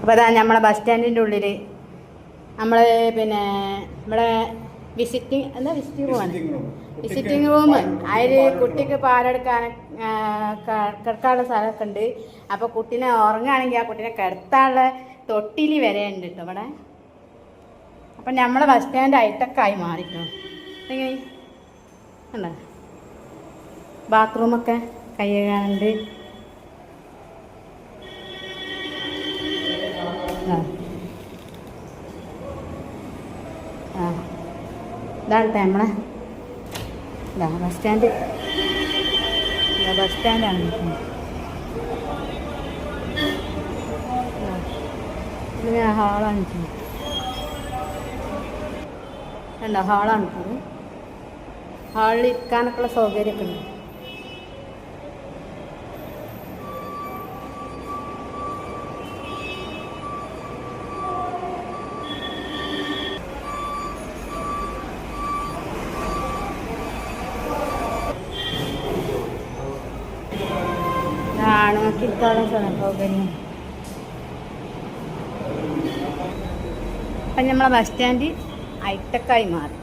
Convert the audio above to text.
അപ്പോൾ അതാ നമ്മളെ ബസ് സ്റ്റാൻഡിൻ്റെ ഉള്ളിൽ നമ്മൾ പിന്നെ ഇവിടെ വിസിറ്റിംഗ് റൂം അതിൽ കുട്ടിക്ക് പാലെടുക്കാൻ കിടക്കാനുള്ള സ്ഥലമൊക്കെ ഉണ്ട്. അപ്പോൾ കുട്ടീനെ ഉറങ്ങുകയാണെങ്കിൽ ആ കുട്ടീനെ കിടത്താനുള്ള തൊട്ടിൽ വരെ ഉണ്ട് കേട്ടോ ഇവിടെ. അപ്പം നമ്മളെ ബസ് സ്റ്റാൻഡ് ഹൈടെക്കായി മാറിട്ടോ. എങ്ങനെ ഉണ്ടോ ബാത്റൂമൊക്കെ കഴുകാനുണ്ട്. ഇതാണ് നമ്മളെ ബസ് സ്റ്റാൻഡ്. ബസ് സ്റ്റാൻഡാണ് ഇത്. ഹാളാണ് കണ്ടോ, ഹാളാണ് ഇത്. ഹാളിൽ ഇരിക്കാനൊക്കെയുള്ള സൗകര്യമൊക്കെ ഉണ്ട്. ആണുങ്ങൾക്ക് ഇരിക്കാനുള്ള സൗകര്യം. അപ്പം നമ്മളെ ബസ് സ്റ്റാൻഡ് ഹൈടെക്കായി മാറി.